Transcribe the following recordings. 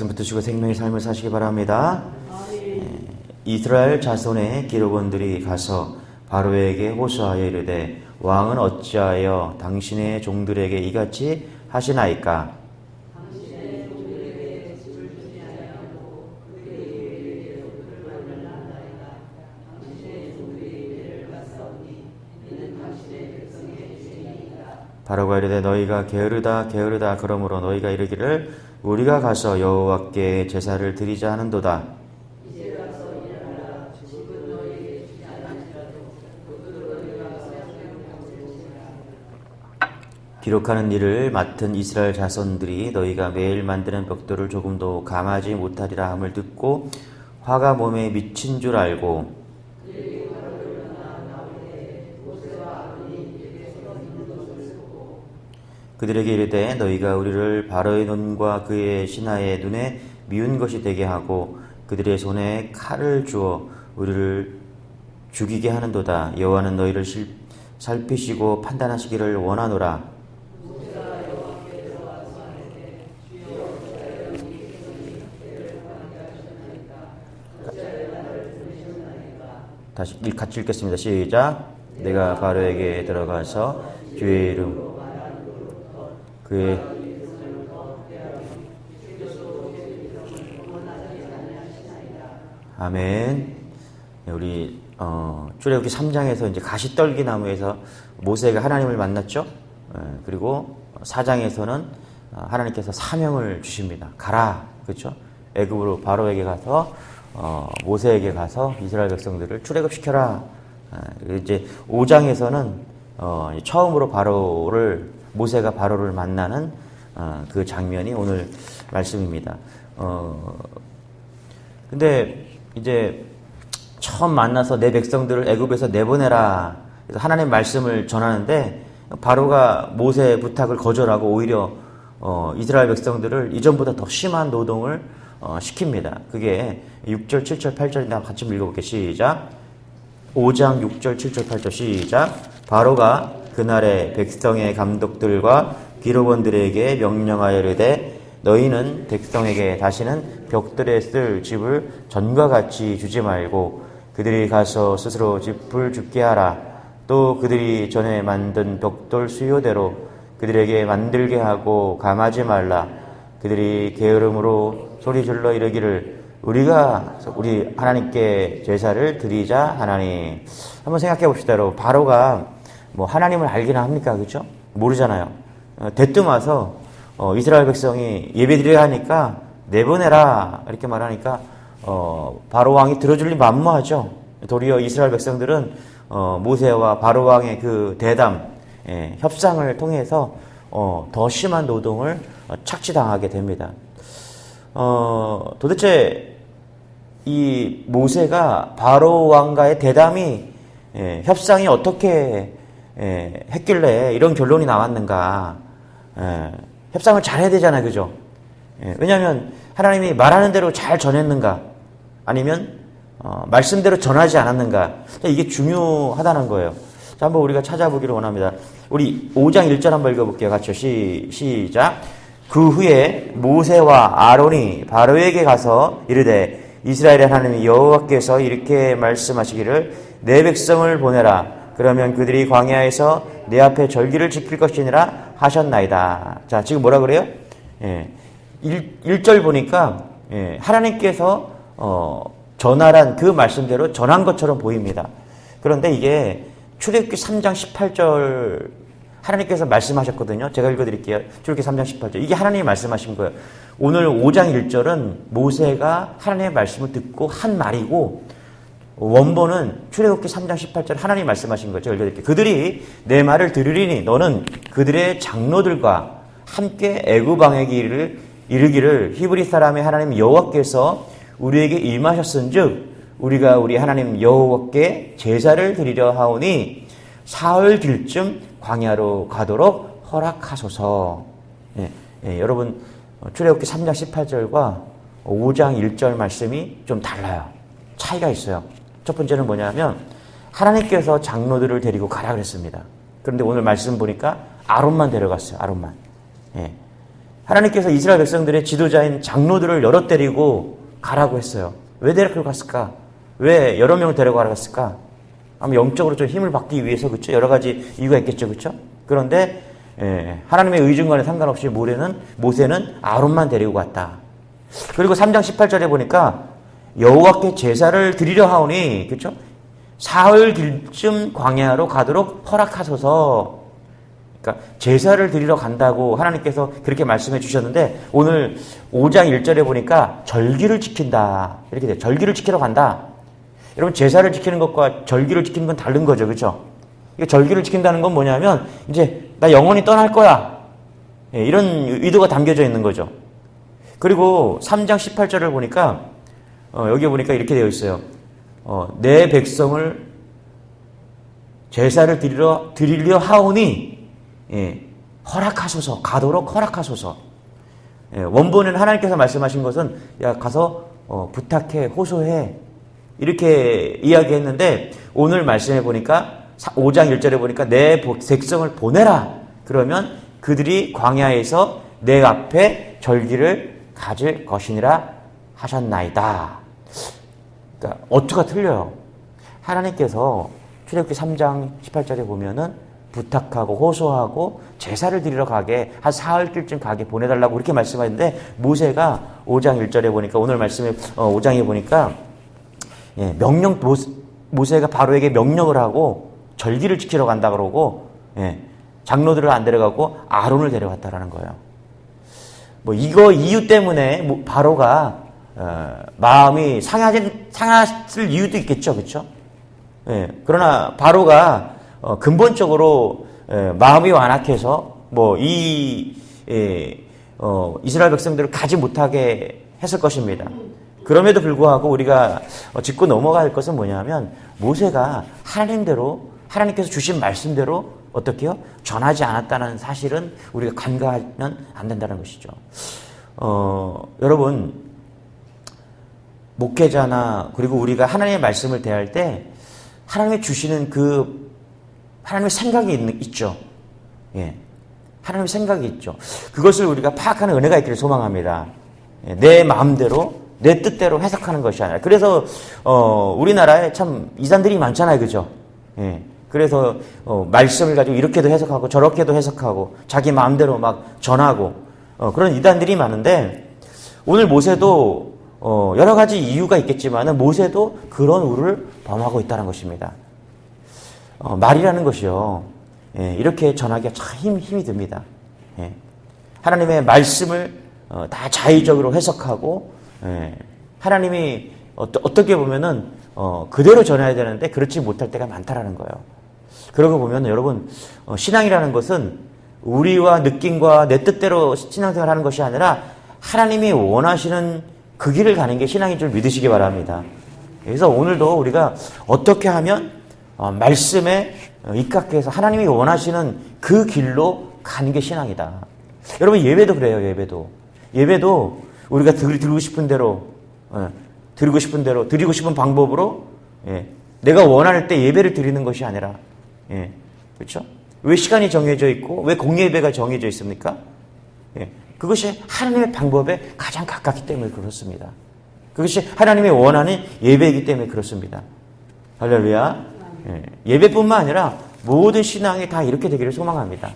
붙드시고 생명의 삶을 사시기 바랍니다. 이스라엘 자손의 기록원들이 가서 바로에게 호소하여 이르되 왕은 어찌하여 당신의 종들에게 이같이 하시나이까? 바로가 이르되 너희가 게으르다 게으르다 그러므로 너희가 이르기를 우리가 가서 여호와께 제사를 드리자 하는도다. 기록하는 일을 맡은 이스라엘 자손들이 너희가 매일 만드는 벽돌을 조금도 감하지 못하리라 함을 듣고 화가 몸에 미친 줄 알고 그들에게 이르되 너희가 우리를 바로의 눈과 그의 신하의 눈에 미운 것이 되게 하고 그들의 손에 칼을 주어 우리를 죽이게 하는도다. 여호와는 너희를 살피시고 판단하시기를 원하노라. 다시 같이 읽겠습니다. 시작. 내가 바로에게 들어가서 주의 이름 그의 아멘. 우리 출애굽기 3장에서 이제 가시떨기 나무에서 모세가 하나님을 만났죠. 그리고 4장에서는 하나님께서 사명을 주십니다. 가라, 그렇죠? 애굽으로 바로에게 가서 모세에게 가서 이스라엘 백성들을 출애굽시켜라. 이제 5장에서는 처음으로 모세가 바로를 만나는 그 장면이 오늘 말씀입니다. 근데 이제 처음 만나서 내 백성들을 애굽에서 내보내라. 그래서 하나님의 말씀을 전하는데 바로가 모세의 부탁을 거절하고 오히려 이스라엘 백성들을 이전보다 더 심한 노동을 시킵니다. 그게 6절, 7절, 8절인데 같이 읽어볼게요. 시작. 5장 6절, 7절, 8절 시작. 바로가 그날의 백성의 감독들과 기록원들에게 명령하여 이르되 너희는 백성에게 다시는 벽돌에 쓸 집을 전과 같이 주지 말고 그들이 가서 스스로 집을 짓게 하라. 또 그들이 전에 만든 벽돌 수요대로 그들에게 만들게 하고 감하지 말라. 그들이 게으름으로 소리질러 이르기를 우리 하나님께 제사를 드리자 하나니. 한번 생각해 봅시다. 여러분, 바로가 뭐 하나님을 알기나 합니까? 그렇죠? 모르잖아요. 대뜸 와서 이스라엘 백성이 예배드려야 하니까 내보내라 이렇게 말하니까 바로 왕이 들어줄 리 만무하죠. 도리어 이스라엘 백성들은 모세와 바로 왕의 그 대담, 협상을 통해서 더 심한 노동을 착취당하게 됩니다. 도대체 이 모세가 바로 왕과의 대담이 협상이 어떻게 했길래 이런 결론이 나왔는가? 협상을 잘 해야 되잖아요, 그죠? 왜냐하면 하나님이 말하는 대로 잘 전했는가? 아니면 말씀대로 전하지 않았는가? 이게 중요하다는 거예요. 자, 한번 우리가 찾아보기를 원합니다. 우리 5장 1절 한번 읽어볼게요. 같이 시작. 그 후에 모세와 아론이 바로에게 가서 이르되 이스라엘의 하나님 여호와께서 이렇게 말씀하시기를 내 백성을 보내라. 그러면 그들이 광야에서 내 앞에 절기를 지킬 것이니라 하셨나이다. 자, 지금 뭐라 그래요? 1절 보니까 하나님께서 전하란 그 말씀대로 전한 것처럼 보입니다. 그런데 이게 출애굽기 3장 18절 하나님께서 말씀하셨거든요. 제가 읽어드릴게요. 출애굽기 3장 18절. 이게 하나님이 말씀하신 거예요. 오늘 5장 1절은 모세가 하나님의 말씀을 듣고 한 말이고 원본은 출애굽기 3장 18절 하나님이 말씀하신 거죠. 제가 읽어드릴게요. 그들이 내 말을 들으리니 너는 그들의 장로들과 함께 애굽 왕에게 이르기를 히브리 사람의 하나님 여호와께서 우리에게 임하셨은즉 우리가 우리 하나님 여호와께 제사를 드리려 하오니 사흘 길쯤 광야로 가도록 허락하소서. 여러분 출애굽기 3장 18절과 5장 1절 말씀이 좀 달라요. 차이가 있어요. 첫 번째는 뭐냐면 하나님께서 장로들을 데리고 가라 그랬습니다. 그런데 오늘 말씀 보니까 아론만 데려갔어요. 아론만. 하나님께서 이스라엘 백성들의 지도자인 장로들을 여러 데리고 가라고 했어요. 왜 데리고 갔을까? 왜 여러 명을 데려가라고 했을까? 아마 영적으로 좀 힘을 받기 위해서, 그렇죠? 여러 가지 이유가 있겠죠, 그렇죠? 그런데 하나님의 의중과는 상관없이 모세는 아론만 데리고 갔다. 그리고 3장 18절에 보니까 여호와께 제사를 드리려 하오니, 그렇죠? 사흘 길쯤 광야로 가도록 허락하소서. 그러니까 제사를 드리러 간다고 하나님께서 그렇게 말씀해 주셨는데, 오늘 5장 1절에 보니까 절기를 지킨다 이렇게 돼요. 절기를 지키러 간다. 여러분, 제사를 지키는 것과 절기를 지키는 건 다른 거죠, 그렇죠? 절기를 지킨다는 건 뭐냐면 이제 나 영원히 떠날 거야, 이런 의도가 담겨져 있는 거죠. 그리고 3장 18절을 보니까 여기 보니까 이렇게 되어 있어요. 내 백성을 제사를 드리려 하오니 허락하소서, 가도록 허락하소서. 원본은 하나님께서 말씀하신 것은 야 가서 부탁해, 호소해, 이렇게 이야기했는데, 오늘 말씀해 보니까 5장 1절에 보니까 내 백성을 보내라. 그러면 그들이 광야에서 내 앞에 절기를 가질 것이니라 하셨나이다. 그러니까 어투가 틀려요. 하나님께서 출애굽기 3장 18절에 보면은 부탁하고 호소하고 제사를 드리러 가게, 한 사흘길쯤 가게 보내달라고 그렇게 말씀하는데, 모세가 5장 1절에 보니까, 오늘 말씀에 5장에 보니까 모세가 바로에게 명령을 하고 절기를 지키러 간다 그러고, 장로들을 안 데려가고 아론을 데려갔다라는 거예요. 이거 이유 때문에 바로가 마음이 상했을 이유도 있겠죠, 그렇죠? 그러나 바로가 근본적으로 마음이 완악해서 이스라엘 백성들을 가지 못하게 했을 것입니다. 그럼에도 불구하고 우리가 짚고 넘어갈 것은 뭐냐면, 모세가 하나님께서 주신 말씀대로 어떻게요? 전하지 않았다는 사실은 우리가 간과하면 안 된다는 것이죠. 여러분, 목회자나 그리고 우리가 하나님의 말씀을 대할 때 하나님이 주시는 하나님의 생각이 있죠. 하나님의 생각이 있죠. 그것을 우리가 파악하는 은혜가 있기를 소망합니다. 내 마음대로, 내 뜻대로 해석하는 것이 아니라. 그래서 우리나라에 참 이단들이 많잖아요, 그죠? 그래서 말씀을 가지고 이렇게도 해석하고 저렇게도 해석하고 자기 마음대로 막 전하고 그런 이단들이 많은데, 오늘 모세도 여러 가지 이유가 있겠지만 모세도 그런 우를 범하고 있다는 것입니다. 말이라는 것이요, 이렇게 전하기가 참 힘이 듭니다. 하나님의 말씀을 다 자의적으로 해석하고, 하나님이 어떻게 보면은 그대로 전해야 되는데 그렇지 못할 때가 많다라는 거예요. 그러고 보면 여러분, 신앙이라는 것은 우리와 느낌과 내 뜻대로 신앙생활을 하는 것이 아니라 하나님이 원하시는 그 길을 가는 게 신앙인 줄 믿으시기 바랍니다. 그래서 오늘도 우리가 어떻게 하면 말씀에 입각해서 하나님이 원하시는 그 길로 가는 게 신앙이다. 여러분, 예배도 그래요. 예배도 우리가 드리고 싶은 대로 드리고 싶은 방법으로 내가 원할 때 예배를 드리는 것이 아니라, 그렇죠? 왜 시간이 정해져 있고 왜 공예배가 정해져 있습니까? 그것이 하나님의 방법에 가장 가깝기 때문에 그렇습니다. 그것이 하나님이 원하는 예배이기 때문에 그렇습니다. 할렐루야. 예배뿐만 아니라 모든 신앙이 다 이렇게 되기를 소망합니다.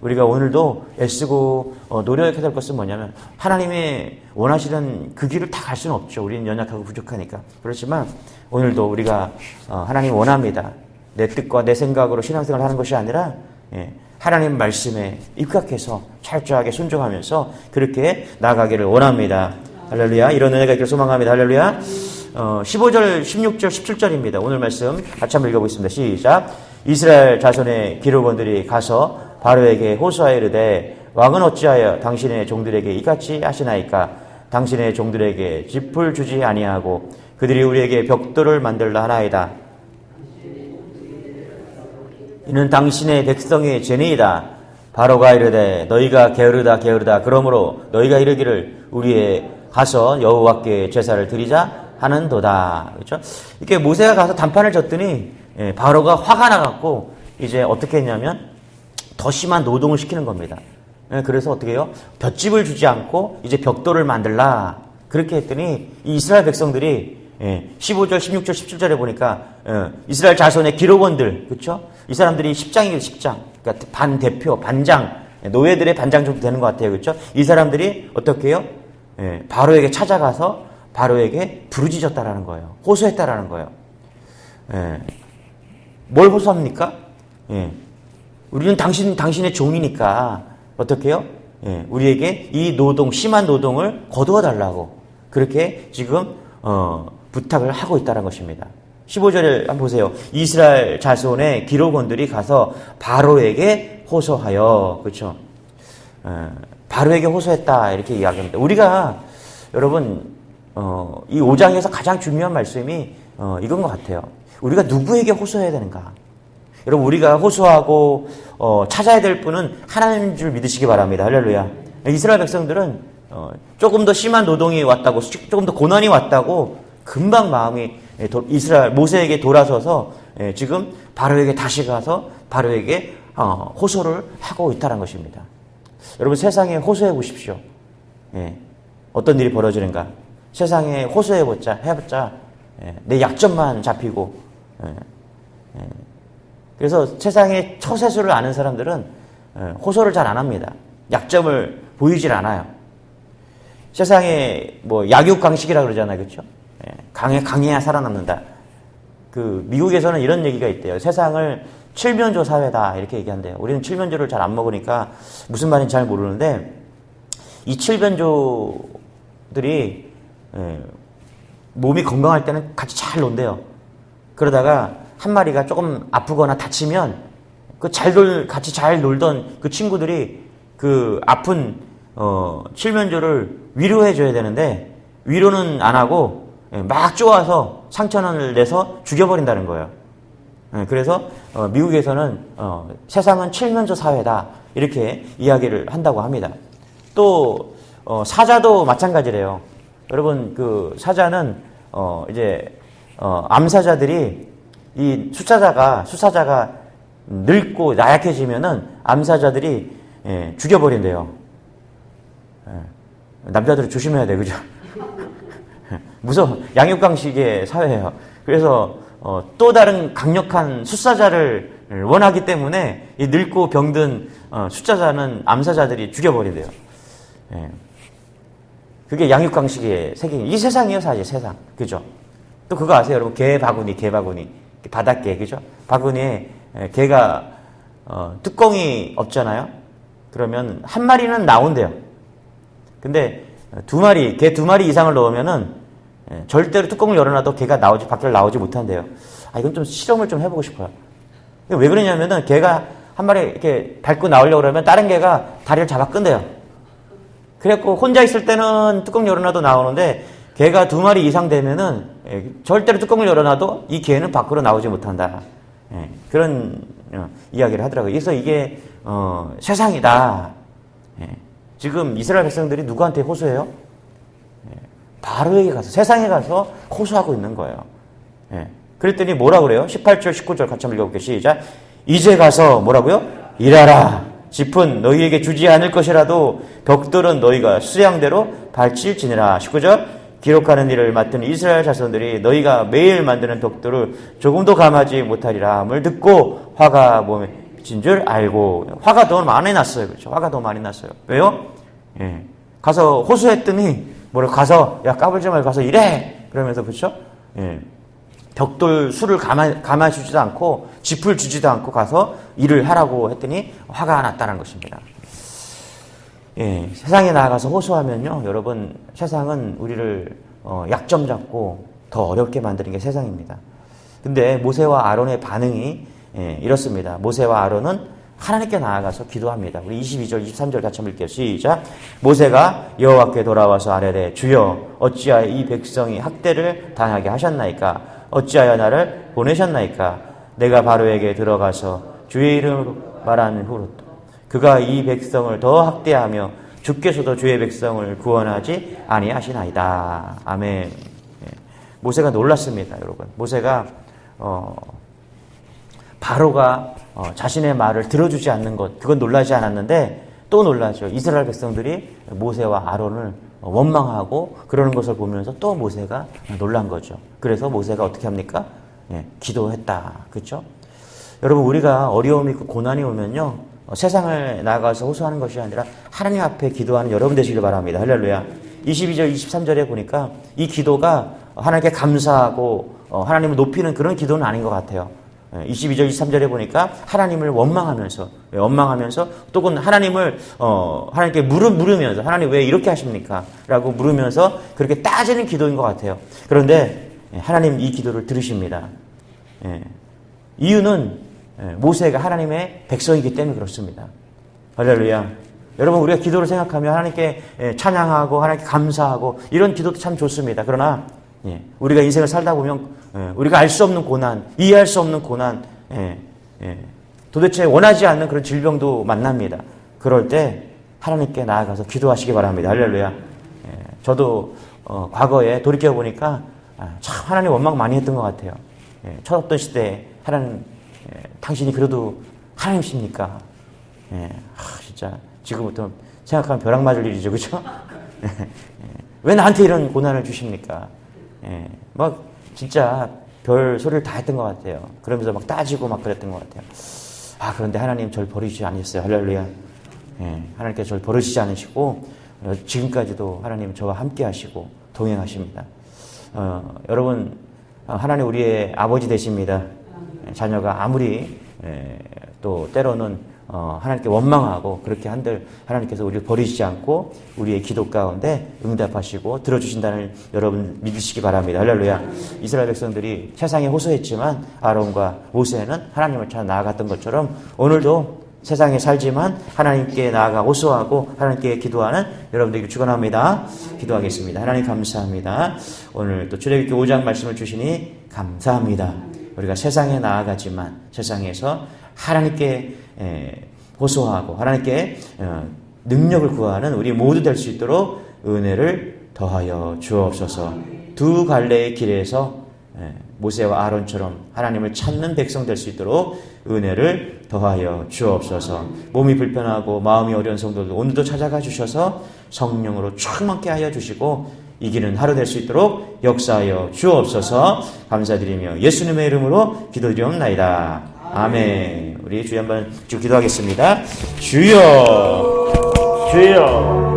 우리가 오늘도 애쓰고 노력해야 될 것은 뭐냐면, 하나님의 원하시는 그 길을 다 갈 수는 없죠. 우리는 연약하고 부족하니까. 그렇지만 오늘도 우리가 하나님이 원합니다. 내 뜻과 내 생각으로 신앙생활을 하는 것이 아니라 하나님 말씀에 입각해서 철저하게 순종하면서 그렇게 나아가기를 원합니다. 할렐루야. 이런 은혜가 있기를 소망합니다. 할렐루야. 15절, 16절, 17절입니다. 오늘 말씀 같이 한번 읽어보겠습니다. 시작. 이스라엘 자손의 기록원들이 가서 바로에게 호소하여 이르되, 왕은 어찌하여 당신의 종들에게 이같이 하시나이까? 당신의 종들에게 짚을 주지 아니하고 그들이 우리에게 벽돌을 만들라 하나이다. 이는 당신의 백성의 죄니이다. 바로가 이르되, 너희가 게으르다. 그러므로 너희가 이르기를 우리의 가서 여호와께 제사를 드리자 하는도다. 그렇죠? 이렇게 모세가 가서 단판을 졌더니 바로가 화가 나갖고 이제 어떻게 했냐면 더 심한 노동을 시키는 겁니다. 그래서 어떻게 해요? 볏집을 주지 않고 이제 벽돌을 만들라. 그렇게 했더니 이 이스라엘 백성들이 15절, 16절, 17절에 보니까 이스라엘 자손의 기록원들, 그렇죠? 이 사람들이 10장이에요, 10장. 그러니까 반 대표, 반장, 노예들의 반장 정도 되는 것 같아요, 그렇죠? 이 사람들이 어떻게 해요? 바로에게 찾아가서 바로에게 부르짖었다라는 거예요. 호소했다라는 거예요. 뭘 호소합니까? 우리는 당신의 종이니까 어떻게 해요? 우리에게 이 노동, 심한 노동을 거두어 달라고 그렇게 지금 부탁을 하고 있다는 것입니다. 15절에 한번 보세요. 이스라엘 자손의 기록원들이 가서 바로에게 호소하여, 그렇죠? 바로에게 호소했다 이렇게 이야기합니다. 우리가 여러분 이 5장에서 가장 중요한 말씀이 이건 것 같아요. 우리가 누구에게 호소해야 되는가? 여러분 우리가 호소하고 찾아야 될 분은 하나님인 줄 믿으시기 바랍니다. 할렐루야. 이스라엘 백성들은 조금 더 심한 노동이 왔다고, 조금 더 고난이 왔다고 금방 마음이 이스라엘 모세에게 돌아서서 지금 바로에게 다시 가서 바로에게 호소를 하고 있다는 것입니다. 여러분 세상에 호소해 보십시오. 어떤 일이 벌어지는가? 세상에 호소해봤자 내 약점만 잡히고 그래서 세상의 처세술을 아는 사람들은 호소를 잘 안 합니다. 약점을 보이질 않아요. 세상에 뭐 약육강식이라 그러잖아요, 그렇죠? 강해야 살아남는다. 그 미국에서는 이런 얘기가 있대요. 세상을 칠면조 사회다 이렇게 얘기한대요. 우리는 칠면조를 잘 안 먹으니까 무슨 말인지 잘 모르는데 이 칠면조들이 몸이 건강할 때는 같이 잘 논대요. 그러다가 한 마리가 조금 아프거나 다치면 같이 잘 놀던 그 친구들이 그 아픈 칠면조를 위로해줘야 되는데 위로는 안 하고 막 쪼아서 상처를 내서 죽여버린다는 거예요. 그래서 미국에서는 세상은 칠면조 사회다 이렇게 이야기를 한다고 합니다. 또 사자도 마찬가지래요. 여러분 그 사자는 이제 암사자들이 이 수사자가 늙고 나약해지면은 암사자들이 죽여버린대요. 남자들은 조심해야 돼, 그죠? 무서워. 양육강식의 사회예요. 그래서 또 다른 강력한 숫사자를 원하기 때문에 이 늙고 병든 숫사자는 암사자들이 죽여버린대요. 그게 양육강식의 세계. 이 세상이에요, 사실 세상. 그죠? 또 그거 아세요, 여러분? 개 바구니. 바닷개, 그죠? 바구니에 개가 뚜껑이 없잖아요. 그러면 한 마리는 나온대요. 근데 개 두 마리 이상을 넣으면은 절대로 뚜껑을 열어놔도 개가 밖을 나오지 못한대요. 이건 좀 실험을 좀 해보고 싶어요. 왜 그러냐면은 개가 한 마리 이렇게 밟고 나오려고 그러면 다른 개가 다리를 잡아 끈대요. 그래갖고 혼자 있을 때는 뚜껑 열어놔도 나오는데 개가 두 마리 이상 되면은 절대로 뚜껑을 열어놔도 이 개는 밖으로 나오지 못한다. 그런 이야기를 하더라고요. 그래서 이게 세상이다. 지금 이스라엘 백성들이 누구한테 호소해요? 바로에게 가서 세상에 가서 호소하고 있는 거예요. 그랬더니 뭐라 그래요? 18절 19절 같이 한번 읽어볼게요. 시작. 이제 가서 뭐라고요? 일하라. 짚은 너희에게 주지 않을 것이라도 벽돌은 너희가 수량대로 발칠지니라. 19절. 기록하는 일을 맡은 이스라엘 자손들이 너희가 매일 만드는 벽돌을 조금도 감하지 못하리라 함을 듣고 화가 몸에 비친 줄 알고. 화가 더 많이 났어요. 그렇죠? 화가 더 많이 났어요. 왜요? 가서 호소했더니 가서 야 까불지 말고 가서 일해. 그러면서 그렇죠? 벽돌 수를 감아주지도 않고 짚을 주지도 않고 가서 일을 하라고 했더니 화가 났다는 것입니다. 세상에 나아가서 호소하면요, 여러분 세상은 우리를 약점 잡고 더 어렵게 만드는 게 세상입니다. 근데 모세와 아론의 반응이 이렇습니다. 모세와 아론은 하나님께 나아가서 기도합니다. 우리 22절, 23절 같이 한번 읽게요. 시작. 모세가 여호와께 돌아와서 아뢰되 주여 어찌하여 이 백성이 학대를 당하게 하셨나이까? 어찌하여 나를 보내셨나이까? 내가 바로에게 들어가서 주의 이름으로 말한 후로 그가 이 백성을 더 학대하며 주께서도 주의 백성을 구원하지 아니하시나이다. 아멘. 모세가 놀랐습니다, 여러분. 모세가 바로가 자신의 말을 들어주지 않는 것, 그건 놀라지 않았는데 또 놀라죠. 이스라엘 백성들이 모세와 아론을 원망하고 그러는 것을 보면서 또 모세가 놀란 거죠. 그래서 모세가 어떻게 합니까? 기도했다. 그렇죠? 여러분, 우리가 어려움이 있고 고난이 오면요, 세상을 나가서 호소하는 것이 아니라 하나님 앞에 기도하는 여러분 되시길 바랍니다. 할렐루야. 22절, 23절에 보니까 이 기도가 하나님께 감사하고 하나님을 높이는 그런 기도는 아닌 것 같아요. 22절, 23절에 보니까 하나님을 원망하면서 또는 하나님께 물으면서 하나님 왜 이렇게 하십니까? 라고 물으면서 그렇게 따지는 기도인 것 같아요. 그런데 하나님 이 기도를 들으십니다. 이유는 모세가 하나님의 백성이기 때문에 그렇습니다. 할렐루야. 여러분, 우리가 기도를 생각하면 하나님께 찬양하고 하나님께 감사하고 이런 기도도 참 좋습니다. 그러나 우리가 인생을 살다 보면 우리가 알 수 없는 고난, 이해할 수 없는 고난, 도대체 원하지 않는 그런 질병도 만납니다. 그럴 때 하나님께 나아가서 기도하시기 바랍니다. 할렐루야. 저도 과거에 돌이켜보니까 참 하나님 원망 많이 했던 것 같아요. 철없던 시대에 하나님, 당신이 그래도 하나님이십니까? 진짜 지금부터 생각하면 벼락 맞을 일이죠. 그렇죠? 왜 나한테 이런 고난을 주십니까? 막 진짜 별 소리를 다 했던 것 같아요. 그러면서 막 따지고 막 그랬던 것 같아요. 그런데 하나님 저를 버리지 않으셨어요. 할렐루야. 하나님께서 저를 버리시지 않으시고 지금까지도 하나님 저와 함께 하시고 동행하십니다. 여러분, 하나님 우리의 아버지 되십니다. 자녀가 아무리 또 때로는 하나님께 원망하고 그렇게 한들 하나님께서 우리를 버리시지 않고 우리의 기도 가운데 응답하시고 들어주신다는 여러분 믿으시기 바랍니다. 할렐루야. 이스라엘 백성들이 세상에 호소했지만 아론과 모세는 하나님을 찾아 나아갔던 것처럼 오늘도 세상에 살지만 하나님께 나아가 호소하고 하나님께 기도하는 여러분들에게 축원합니다. 기도하겠습니다. 하나님 감사합니다. 오늘 또 출애굽기 5장 말씀을 주시니 감사합니다. 우리가 세상에 나아가지만 세상에서 하나님께 호소하고 하나님께 능력을 구하는 우리 모두 될 수 있도록 은혜를 더하여 주옵소서. 두 갈래의 길에서 모세와 아론처럼 하나님을 찾는 백성 될 수 있도록 은혜를 더하여 주옵소서. 몸이 불편하고 마음이 어려운 성도들 오늘도 찾아가 주셔서 성령으로 충만케 하여 주시고 이기는 하루 될 수 있도록 역사하여 주옵소서. 감사드리며 예수님의 이름으로 기도드리옵나이다. 아멘. 우리 주여 한번 쭉 기도하겠습니다. 주여, 주여.